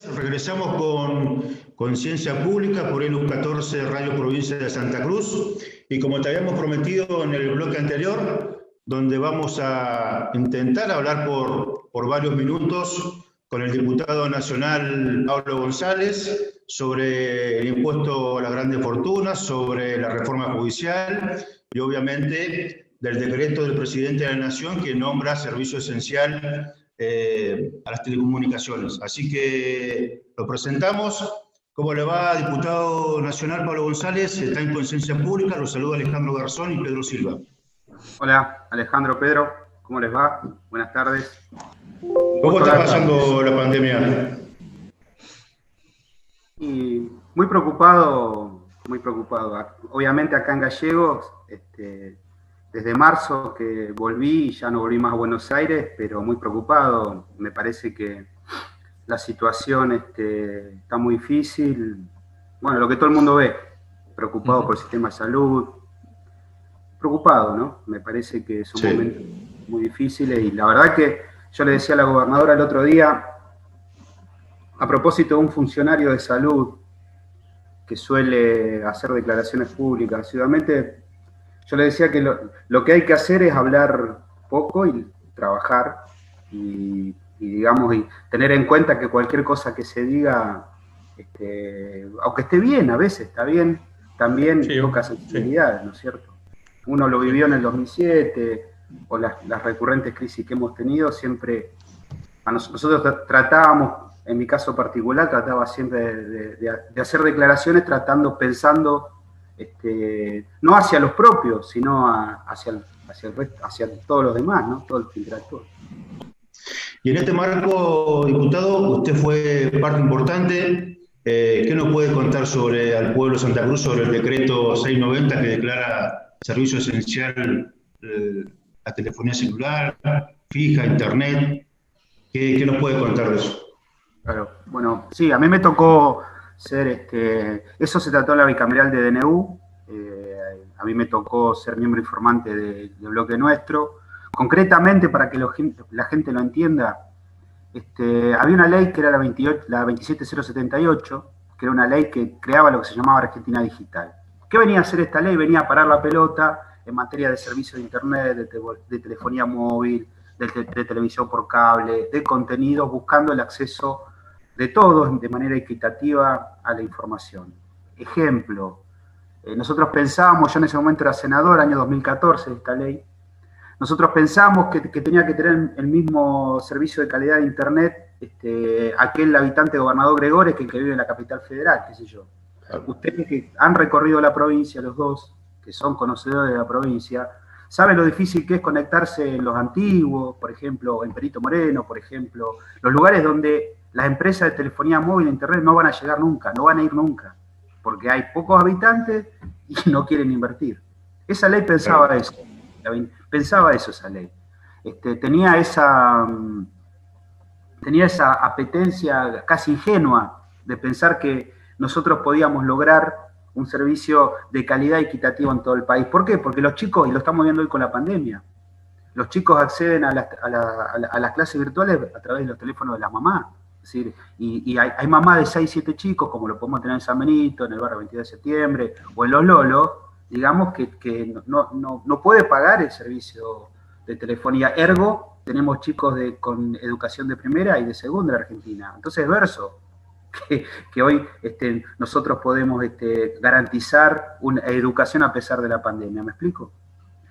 Regresamos con Conciencia Pública por ELU 14 Radio Provincia de Santa Cruz, y como te habíamos prometido en el bloque anterior, donde vamos a intentar hablar por varios minutos con el diputado nacional Pablo González sobre el impuesto a las grandes fortunas, sobre la reforma judicial y obviamente del decreto del presidente de la Nación que nombra servicio esencial a las telecomunicaciones. Así que lo presentamos. ¿Cómo le va, diputado nacional Pablo González? Está en Conciencia Pública. Los saluda Alejandro Garzón y Pedro Silva. Hola, Alejandro, Pedro. ¿Cómo les va? Buenas tardes. ¿Cómo está pasando la pandemia? Y muy preocupado, muy preocupado. Obviamente acá en Gallegos, desde marzo que volví y ya no volví más a Buenos Aires, pero muy preocupado. Me parece que la situación está muy difícil. Bueno, lo que todo el mundo ve, preocupado por el sistema de salud. Preocupado, ¿no? Me parece que son momentos muy difíciles y la verdad que yo le decía a la gobernadora el otro día, a propósito de un funcionario de salud que suele hacer declaraciones públicas, ciudadamente, yo le decía que lo que hay que hacer es hablar poco y trabajar y digamos, y tener en cuenta que cualquier cosa que se diga, aunque esté bien, a veces está bien, también toca sensibilidades, ¿no es cierto? Uno lo vivió en el 2007, o las recurrentes crisis que hemos tenido, siempre, nosotros tratábamos, en mi caso particular, trataba siempre de hacer declaraciones pensando, no hacia los propios, sino hacia el resto, hacia todos los demás, ¿no? Todos los que interactúan. Y en este marco, diputado, usted fue parte importante. ¿Qué nos puede contar sobre al pueblo de Santa Cruz sobre el decreto 690 que declara servicio esencial la telefonía celular, fija, internet? ¿Qué nos puede contar de eso? Claro, bueno, sí, a mí me tocó ser, eso se trató en la bicameral de DNU, a mí me tocó ser miembro informante del bloque nuestro. Concretamente, para que la gente lo entienda, había una ley que era la 27078, que era una ley que creaba lo que se llamaba Argentina Digital. ¿Qué venía a hacer esta ley? Venía a parar la pelota en materia de servicio de internet, de telefonía móvil, de televisión por cable, de contenidos, buscando el acceso de todos de manera equitativa a la información. Ejemplo, nosotros pensábamos, yo en ese momento era senador, año 2014 de esta ley, nosotros pensamos que tenía que tener el mismo servicio de calidad de internet aquel habitante gobernador Gregores que el que vive en la capital federal, qué sé yo. Ustedes que han recorrido la provincia, los dos, que son conocedores de la provincia, saben lo difícil que es conectarse en los antiguos, por ejemplo, en Perito Moreno, por ejemplo, los lugares donde las empresas de telefonía móvil e internet no van a llegar nunca, no van a ir nunca, porque hay pocos habitantes y no quieren invertir. Esa ley pensaba eso. Pensaba eso esa ley. Tenía esa apetencia casi ingenua de pensar que nosotros podíamos lograr un servicio de calidad equitativo en todo el país. ¿Por qué? Porque los chicos, y lo estamos viendo hoy con la pandemia, los chicos acceden a las clases virtuales a través de los teléfonos de las mamás. Es decir, y hay mamás de 6, 7 chicos, como lo podemos tener en San Benito, en el barrio 22 de septiembre, o en Los Lolos, digamos que no puede pagar el servicio de telefonía. Ergo, tenemos chicos con educación de primera y de segunda en Argentina. Entonces, verso, que hoy nosotros podemos garantizar una educación a pesar de la pandemia. ¿Me explico?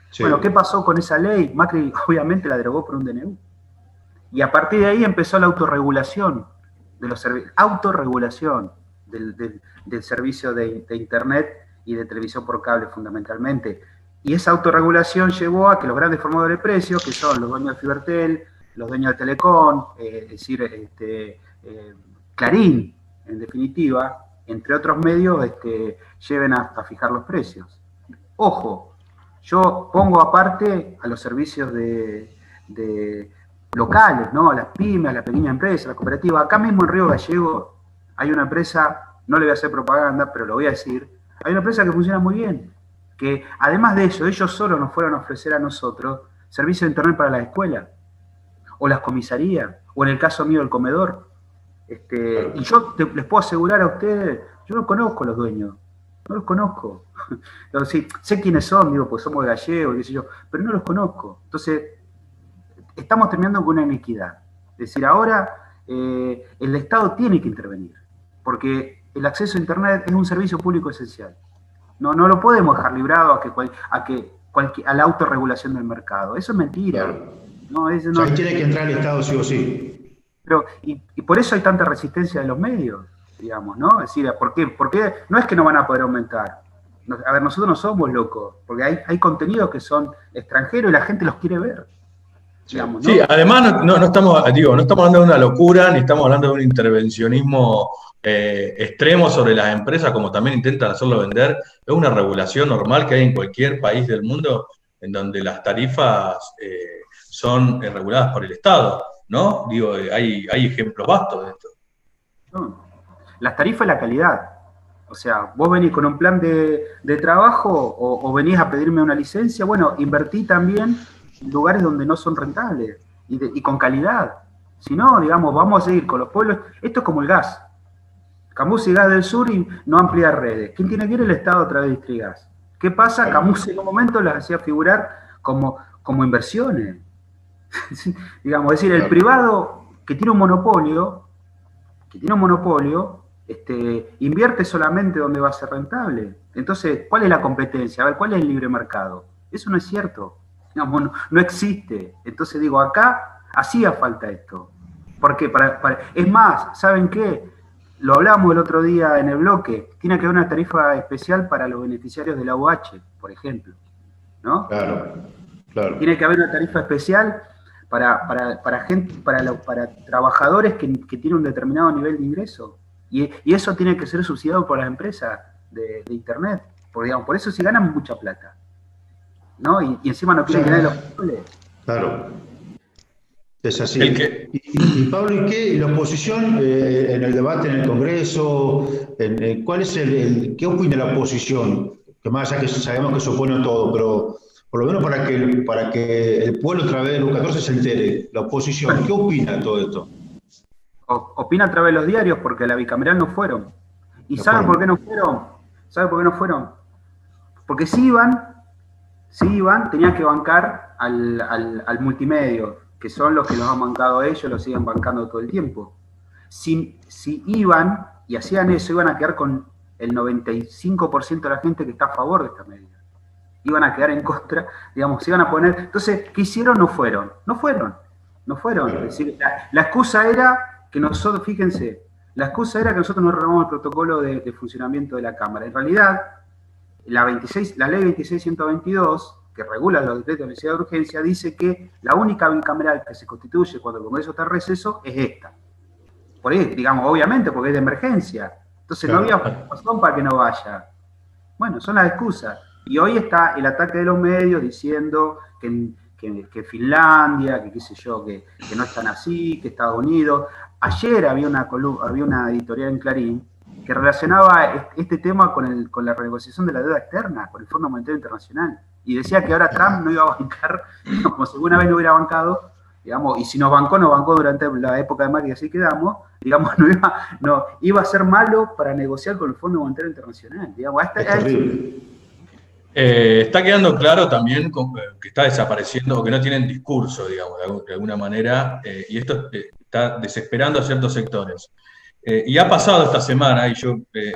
Sí. Bueno, ¿qué pasó con esa ley? Macri obviamente la derogó por un DNU. Y a partir de ahí empezó la autorregulación de los servicios, autorregulación del servicio de internet y de televisión por cable fundamentalmente. Y esa autorregulación llevó a que los grandes formadores de precios, que son los dueños de Fibertel, los dueños de Telecom, es decir, Clarín, en definitiva, entre otros medios, lleven a fijar los precios. Ojo, yo pongo aparte a los servicios de locales, ¿no? A las pymes, a las pequeñas empresas, a las cooperativas. Acá mismo en Río Gallegos hay una empresa, no le voy a hacer propaganda, pero lo voy a decir, hay una empresa que funciona muy bien, que además de eso, ellos solo nos fueron a ofrecer a nosotros servicio de internet para las escuelas, o las comisarías, o en el caso mío el comedor. Y yo les puedo asegurar a ustedes, yo no conozco a los dueños, no los conozco. Sí, sé quiénes son, digo, pues somos gallegos, qué sé yo, pero no los conozco. Entonces, estamos terminando con una inequidad. Es decir, ahora el Estado tiene que intervenir, porque el acceso a Internet es un servicio público esencial. No lo podemos dejar librado a la autorregulación del mercado. Eso es mentira. Claro. No, Ahí tiene que entrar el Estado sí o sí. Pero, y por eso hay tanta resistencia de los medios, digamos, ¿no? Es decir, ¿por qué? Porque no es que no van a poder aumentar. A ver, nosotros no somos locos, porque hay contenidos que son extranjeros y la gente los quiere ver. Digamos, ¿no? Sí, además no estamos hablando de una locura, ni estamos hablando de un intervencionismo extremo sobre las empresas, como también intentan hacerlo vender. Es una regulación normal que hay en cualquier país del mundo, en donde las tarifas son reguladas por el Estado, ¿no? Digo, hay ejemplos vastos de esto. No. Las tarifas y la calidad. O sea, vos venís con un plan de trabajo o venís a pedirme una licencia, bueno, invertí también en lugares donde no son rentables y con calidad. Si no, digamos, vamos a seguir con los pueblos. Esto es como el gas. Camusi Gas del Sur y no amplía redes. ¿Quién tiene que ir? El Estado a través de Distrigas. ¿Qué pasa? Camusi en un momento las hacía figurar como inversiones. Digamos, es decir, el privado que tiene un monopolio, invierte solamente donde va a ser rentable. Entonces, ¿cuál es la competencia? A ver, ¿cuál es el libre mercado? Eso no es cierto. Digamos, no existe. Entonces digo, acá hacía falta esto. Porque es más, ¿saben qué? Lo hablamos el otro día en el bloque. Tiene que haber una tarifa especial para los beneficiarios de la UH, por ejemplo, ¿no? Claro. Tiene que haber una tarifa especial para trabajadores que tienen un determinado nivel de ingreso. Y eso tiene que ser subsidiado por las empresas de Internet. Por eso sí ganan mucha plata, ¿no? Y encima no quieren que nadie los controle. Claro. Es así. Y Pablo, ¿y qué? ¿La oposición en el debate en el Congreso? ¿Cuál es qué opina la oposición? Que más allá que sabemos que se opone a todo, pero por lo menos para que el pueblo a través de los 14 se entere. La oposición, ¿qué opina de todo esto? Opina a través de los diarios porque a la bicameral no fueron. ¿Y saben por qué no fueron? ¿Saben por qué no fueron? Porque si iban, tenían que bancar al multimedio, que son los que los han bancado ellos, los siguen bancando todo el tiempo. Si iban y hacían eso, iban a quedar con el 95% de la gente que está a favor de esta medida. Iban a quedar en contra, digamos, se iban a poner... Entonces, ¿qué hicieron? No fueron. Es decir, la excusa era que nosotros, fíjense, la excusa era que nosotros no renovamos el protocolo de funcionamiento de la Cámara. En realidad, la ley 26.122, que regula los decretos de necesidad de urgencia, dice que la única bicameral que se constituye cuando el Congreso está en receso es esta. Por ahí, digamos, obviamente, porque es de emergencia. Entonces no había razón para que no vaya. Bueno, son las excusas. Y hoy está el ataque de los medios diciendo que Finlandia, que qué sé yo, que no están así, que Estados Unidos. Ayer había una editorial en Clarín que relacionaba este tema con la renegociación de la deuda externa, con el Fondo Monetario Internacional. Y decía que ahora Trump no iba a bancar, como si alguna vez no hubiera bancado, digamos, y si nos bancó durante la época de Macri, así quedamos, digamos, iba a ser malo para negociar con el Fondo Monetario Internacional. Digamos, es terrible. Está quedando claro también que está desapareciendo o que no tienen discurso, digamos, de alguna manera, y esto está desesperando a ciertos sectores. Y ha pasado esta semana, y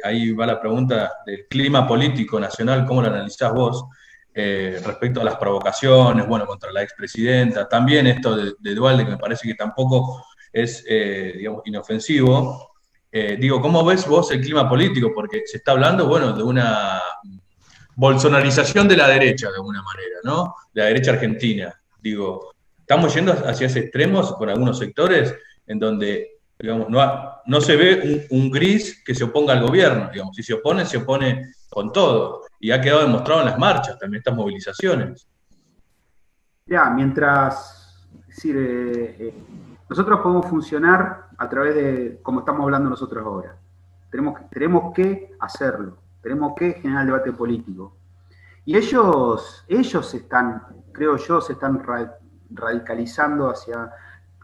ahí va la pregunta del clima político nacional, ¿cómo lo analizás vos? Respecto a las provocaciones, bueno, contra la expresidenta, también esto de Duhalde, que me parece que tampoco es, digamos, inofensivo. ¿Cómo ves vos el clima político? Porque se está hablando, bueno, de una bolsonarización de la derecha, de alguna manera, ¿no? De la derecha argentina. Estamos yendo hacia ese extremo con algunos sectores en donde, digamos, no se ve un gris que se oponga al gobierno, digamos. Si se opone con todo. Y ha quedado demostrado en las marchas, también estas movilizaciones. Ya, nosotros podemos funcionar a través de, como estamos hablando nosotros ahora. Tenemos que hacerlo. Tenemos que generar el debate político. Y ellos están, creo yo, se están radicalizando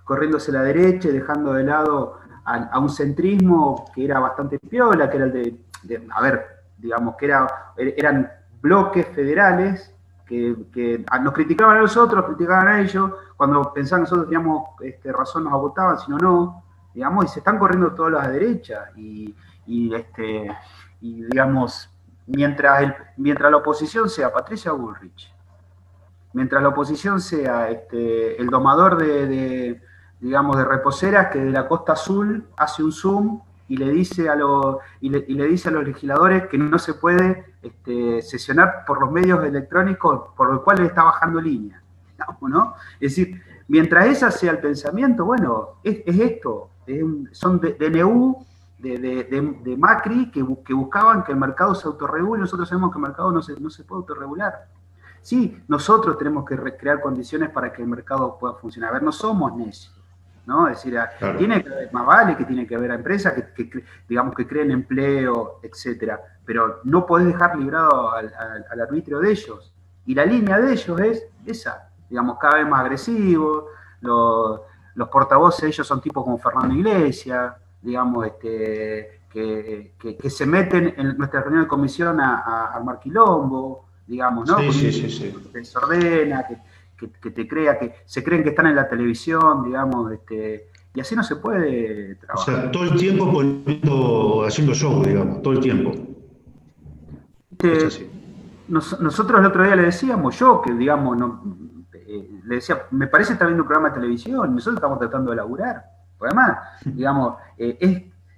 corriéndose a la derecha y dejando de lado a un centrismo que era bastante piola, que era el a ver, digamos, que eran bloques federales que nos criticaban a nosotros, criticaban a ellos, cuando pensaban que nosotros teníamos razón nos votaban, si no, digamos, y se están corriendo todas las derechas, y digamos, mientras la oposición sea Patricia Bullrich, mientras la oposición sea el domador digamos, de reposeras que de la Costa Azul hace un Zoom y le dice a los legisladores que no se puede sesionar por los medios electrónicos por los cuales está bajando línea, digamos, ¿no? Es decir, mientras ese sea el pensamiento, bueno, es esto, son DNU de Macri que buscaban que el mercado se autorregule. Nosotros sabemos que el mercado no se puede autorregular. Sí, nosotros tenemos que crear condiciones para que el mercado pueda funcionar. A ver, no somos necios, ¿no? Es decir, claro, tiene que haber, más vale que tiene que haber empresas digamos, que creen empleo, etcétera, pero no podés dejar librado al arbitrio de ellos. Y la línea de ellos es esa, digamos, cada vez más agresivo. Los portavoces de ellos son tipos como Fernando Iglesias, digamos, que se meten en nuestra reunión de comisión a armar quilombo, digamos, ¿no? Sí. Que desordena, que te crea, que se creen que están en la televisión, digamos, y así no se puede trabajar. O sea, todo el tiempo haciendo show, digamos, todo el tiempo. Nosotros el otro día le decíamos, yo que, digamos, le decía, me parece que está viendo un programa de televisión, nosotros estamos tratando de laburar. Porque además, digamos,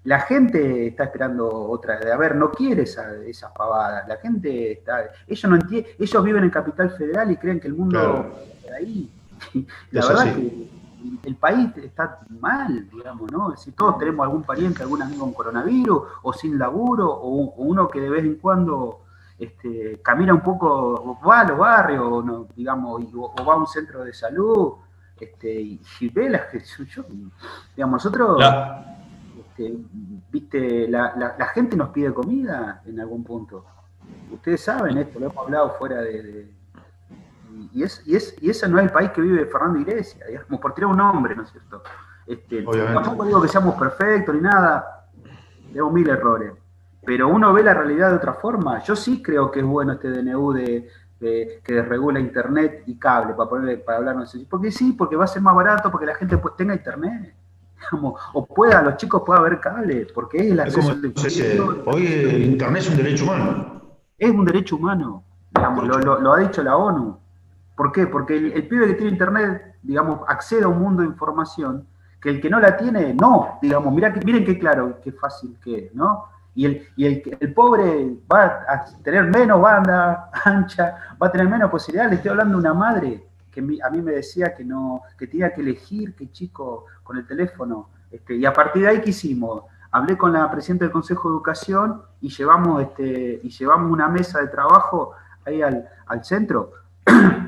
la gente está esperando otra, a ver, no quiere esas pavadas, la gente está, ellos no entienden, ellos viven en Capital Federal y creen que el mundo está ahí. La verdad es que el país está mal, digamos, ¿no? Si todos tenemos algún pariente, algún amigo con coronavirus, o sin laburo, o uno que de vez en cuando camina un poco, va a los barrios, ¿no? Digamos, o va a un centro de salud, y ve las que yo, digamos, nosotros, viste, la gente nos pide comida en algún punto. Ustedes saben esto, lo hemos hablado fuera y ese no es el país que vive Fernando Iglesias, digamos, por tirar un nombre, ¿no es cierto? Tampoco digo que seamos perfectos ni nada, tenemos 1000 errores, pero uno ve la realidad de otra forma. Yo sí creo que es bueno este DNU que desregula internet y cable, para hablar, no sé, porque sí, porque va a ser más barato, porque la gente tenga internet, digamos, o los chicos puedan ver cable, porque es el acceso al internet. Hoy internet es un derecho humano. Es un derecho humano, digamos, lo ha dicho la ONU. ¿Por qué? Porque el pibe que tiene internet, digamos, accede a un mundo de información que el que no la tiene, no, digamos, miren qué claro, qué fácil que es, ¿no? Y el pobre va a tener menos banda ancha, va a tener menos posibilidades. Le estoy hablando de una madre que a mí me decía que tenía que elegir qué chico con el teléfono. Y a partir de ahí, ¿qué hicimos? Hablé con la presidenta del Consejo de Educación y llevamos una mesa de trabajo ahí al centro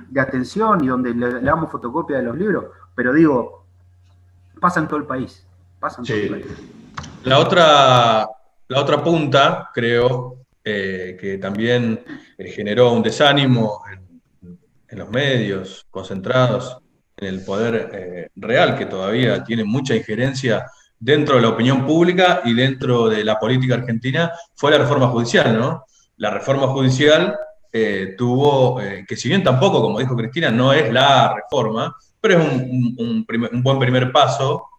de atención y donde le damos fotocopia de los libros. Pero digo, pasa en todo el país. Todo el país. La otra punta, creo, que también generó un desánimo en los medios concentrados en el poder real, que todavía tiene mucha injerencia dentro de la opinión pública y dentro de la política argentina, fue la reforma judicial, ¿no? La reforma judicial tuvo, que si bien tampoco, como dijo Cristina, no es la reforma, pero es un buen primer paso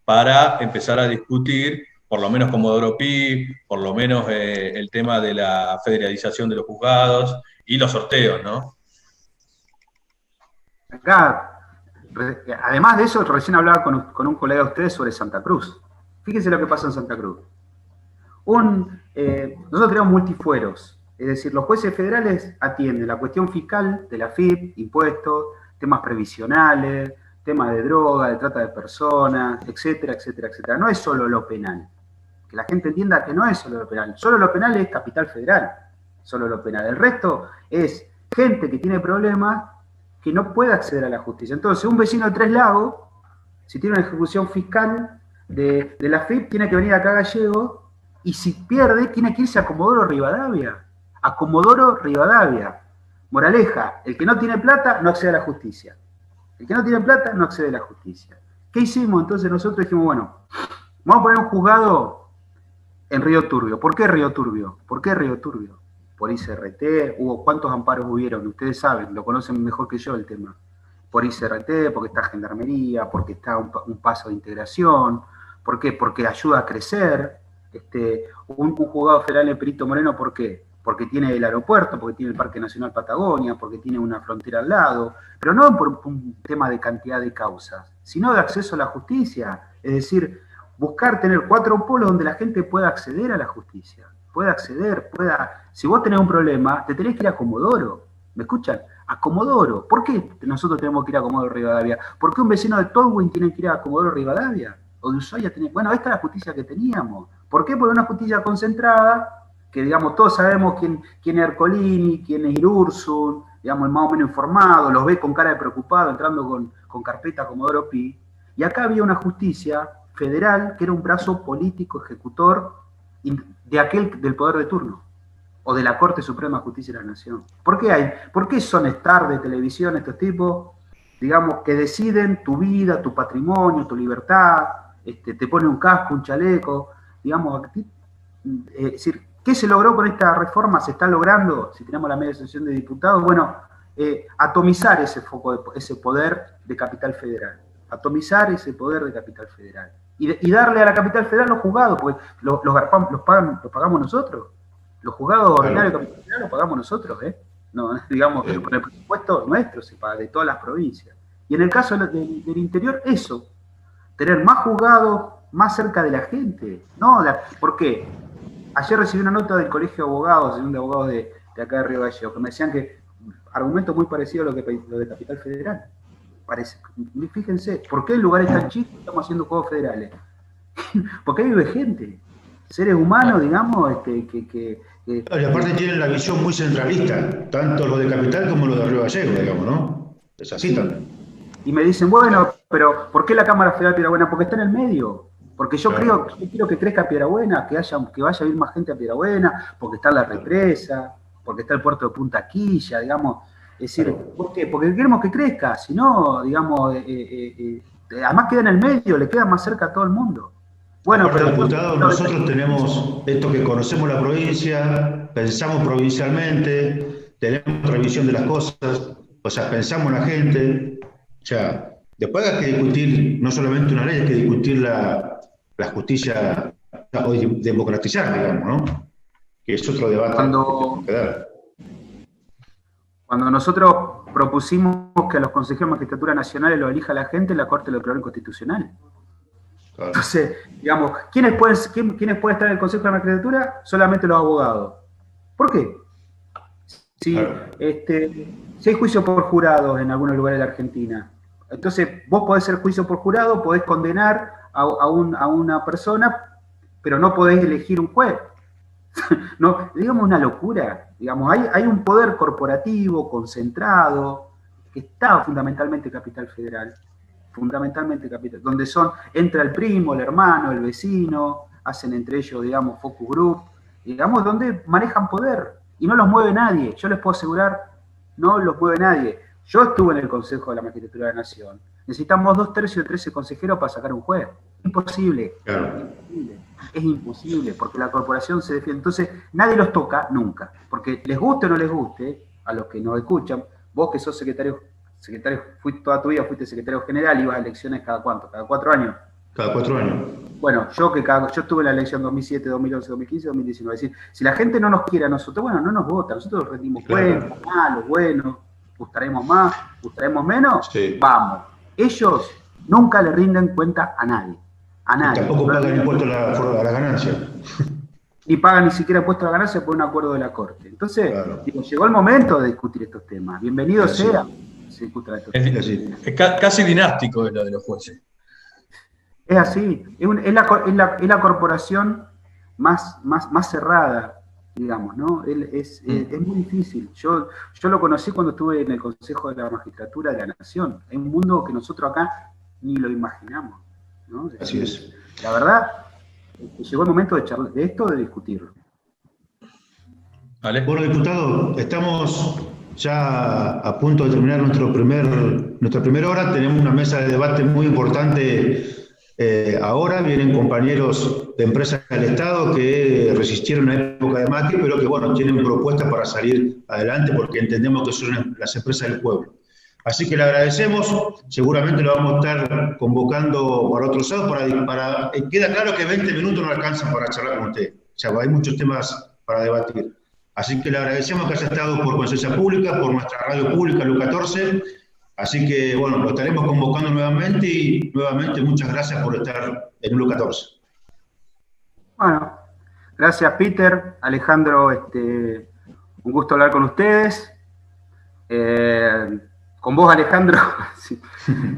para empezar a discutir, por lo menos Comodoro Pi, por lo menos el tema de la federalización de los juzgados y los sorteos, ¿no? Acá, además de eso, recién hablaba con un colega de ustedes sobre Santa Cruz. Fíjense lo que pasa en Santa Cruz. Nosotros tenemos multifueros, es decir, los jueces federales atienden la cuestión fiscal de la FIP, impuestos, temas previsionales, temas de droga, de trata de personas, etcétera, etcétera, etcétera. No es solo lo penal. Que la gente entienda que no es solo lo penal. Solo lo penal es Capital Federal. Solo lo penal. El resto es gente que tiene problemas que no puede acceder a la justicia. Entonces, un vecino de Tres Lagos, si tiene una ejecución fiscal de la FIP, tiene que venir acá a Gallego, y si pierde, tiene que irse a Comodoro Rivadavia. A Comodoro Rivadavia. Moraleja, el que no tiene plata no accede a la justicia. El que no tiene plata no accede a la justicia. ¿Qué hicimos? Entonces nosotros dijimos, bueno, Vamos a poner un juzgado en Río Turbio. ¿Por qué Río Turbio? ¿Por qué Río Turbio? Por ICRT, ¿cuántos amparos hubieron? Ustedes saben, lo conocen mejor que yo el tema. Por ICRT, porque está Gendarmería, porque está un paso de integración. ¿Por qué? Porque ayuda a crecer. Un juzgado federal en Perito Moreno, ¿por qué? Porque tiene el aeropuerto, porque tiene el Parque Nacional Patagonia, porque tiene una frontera al lado, pero no por un tema de cantidad de causas, sino de acceso a la justicia. Es decir, buscar tener 4 polos donde la gente pueda acceder a la justicia, pueda acceder, si vos tenés un problema, te tenés que ir a Comodoro, ¿me escuchan? A Comodoro. ¿Por qué nosotros tenemos que ir a Comodoro Rivadavia? ¿Por qué un vecino de Tolwyn tiene que ir a Comodoro Rivadavia? O de Ushuaia tiene... Bueno, esta es la justicia que teníamos. ¿Por qué? Porque una justicia concentrada, que digamos todos sabemos quién es Ercolini, quién es Irursun, digamos, el más o menos informado, los ve con cara de preocupado entrando con carpeta Comodoro Pi, y acá había una justicia federal que era un brazo político ejecutor del poder de turno, o de la Corte Suprema de Justicia de la Nación. ¿Por qué son stars de televisión estos tipos, digamos, que deciden tu vida, tu patrimonio, tu libertad, te ponen un casco, un chaleco, digamos, es decir, ¿qué se logró con esta reforma? ¿Se está logrando, si tenemos la media sesión de diputados? Bueno, atomizar ese poder de capital federal. Atomizar ese poder de capital federal. Y darle a la capital federal los juzgados, porque los pagamos nosotros. Los juzgados ordinarios de capital federal los pagamos nosotros, ¿eh? No, digamos, con el presupuesto nuestro se paga de todas las provincias. Y en el caso del interior, eso. Tener más juzgados más cerca de la gente. No, ¿por qué? Ayer recibí una nota del Colegio de Abogados, de abogados de acá de Río Gallegos, que me decían que argumentos muy parecidos a lo de Capital Federal. Fíjense, ¿por qué en lugares tan chicos estamos haciendo juegos federales? Porque ahí vive gente, seres humanos, digamos, y aparte tienen la visión muy centralista, tanto lo de Capital como lo de Río Gallegos, digamos, ¿no? Es así también. Y me dicen, bueno, pero ¿por qué la Cámara Federal Piedrabuena? Porque está en el medio. Porque yo quiero que crezca Piedrabuena, que vaya a vivir más gente a Piedrabuena, porque está la represa, porque está el puerto de Punta Quilla, digamos. Es decir, ¿por qué? Porque queremos que crezca, si no, digamos, además queda en el medio, le queda más cerca a todo el mundo. Bueno, pero diputados, nosotros tenemos esto que conocemos la provincia, pensamos provincialmente, tenemos otra visión de las cosas, o sea, pensamos en la gente. O sea, después hay que discutir no solamente una ley, hay que discutir la justicia o democratizar, digamos, ¿no? Que es otro debate. Cuando nosotros propusimos que a los consejeros de magistratura nacionales lo elija la gente, la Corte lo declaró inconstitucional. Claro. Entonces, digamos, ¿quiénes pueden estar en el Consejo de la Magistratura? Solamente los abogados. ¿Por qué? Si hay juicio por jurados en algunos lugares de la Argentina, entonces vos podés ser juicio por jurado, podés condenar a una persona, pero no podés elegir un juez. No, digamos una locura. Digamos, hay un poder corporativo concentrado que está fundamentalmente Capital Federal, donde entra el primo, el hermano, el vecino, hacen entre ellos, digamos, focus group, digamos, donde manejan poder y no los mueve nadie. Yo les puedo asegurar, no los mueve nadie. Yo estuve en el Consejo de la Magistratura de la Nación. Necesitamos 2/3 de 13 consejeros para sacar un juez. Imposible. Claro. Es imposible, porque la corporación se defiende. Entonces, nadie los toca nunca. Porque les guste o no les guste, a los que nos escuchan, vos que sos secretario, toda tu vida fuiste secretario general, ibas a elecciones cada cuánto, cada 4 años. Cada 4 años. Bueno, yo estuve en la elección 2007, 2011, 2015, 2019. Es decir, si la gente no nos quiere a nosotros, bueno, no nos vota. Nosotros rendimos cuentas, malos, buenos, gustaremos más, gustaremos menos, sí. Vamos. Ellos nunca le rinden cuenta a nadie. A nadie. Y tampoco pagan impuesto a la ganancia. Ni pagan ni siquiera impuesto a la ganancia por un acuerdo de la Corte. Entonces, llegó el momento de discutir estos temas. Bienvenido sea. Es casi dinástico lo de los jueces. Es así. Es la corporación más cerrada, digamos, ¿no? Es muy difícil. Yo lo conocí cuando estuve en el Consejo de la Magistratura de la Nación. Es un mundo que nosotros acá ni lo imaginamos, ¿no? Así es. La verdad, llegó el momento de esto, de discutirlo. ¿Vale? Bueno, diputado, estamos ya a punto de terminar nuestra primera hora. Tenemos una mesa de debate muy importante Ahora vienen compañeros de empresas del Estado que resistieron la época de Macri, pero que, bueno, tienen propuestas para salir adelante porque entendemos que son las empresas del pueblo. Así que le agradecemos, seguramente lo vamos a estar convocando para otros sábados, queda claro que 20 minutos no alcanzan para charlar con usted, o sea, hay muchos temas para debatir. Así que le agradecemos que haya estado por Conciencia Pública, por nuestra radio pública, Luz 14, así que, bueno, lo estaremos convocando nuevamente y nuevamente muchas gracias por estar en Luz 14. Bueno, gracias Peter, Alejandro, un gusto hablar con ustedes. Con vos, Alejandro, sí,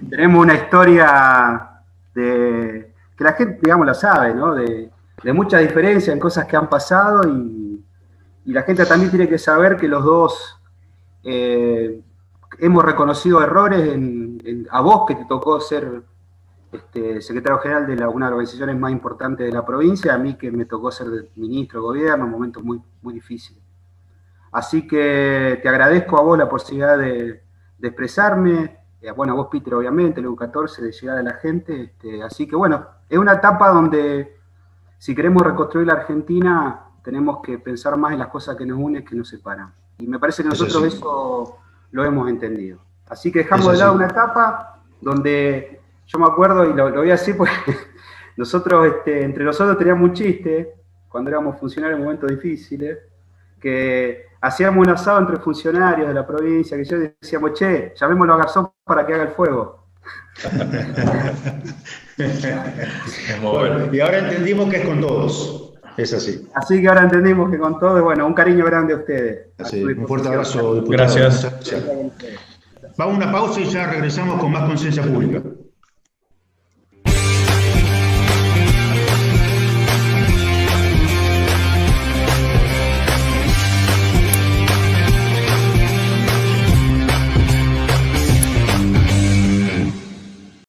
tenemos una historia que la gente, digamos, la sabe, ¿no? De mucha diferencia en cosas que han pasado y la gente también tiene que saber que los dos hemos reconocido errores a vos, que te tocó ser secretario general de una de las organizaciones más importantes de la provincia, a mí que me tocó ser ministro de gobierno en momentos muy, muy difíciles. Así que te agradezco a vos la posibilidad de expresarme, bueno, a vos, Peter, obviamente, el U14, de llegar a la gente, así que bueno, es una etapa donde si queremos reconstruir la Argentina, tenemos que pensar más en las cosas que nos unen que nos separan. Y me parece que nosotros eso lo hemos entendido. Así que dejamos de lado una etapa donde, yo me acuerdo, y lo voy a decir, pues nosotros, entre nosotros teníamos un chiste, cuando éramos funcionarios en momentos difíciles, que hacíamos un asado entre funcionarios de la provincia, que yo decíamos, che, llamémoslo a Garzón para que haga el fuego. Bueno, y ahora entendimos que es con todos, es así. Así que ahora entendimos que con todos, bueno, un cariño grande a ustedes. Así, un fuerte abrazo, diputado. Gracias. Vamos a una pausa y ya regresamos con más Conciencia Pública.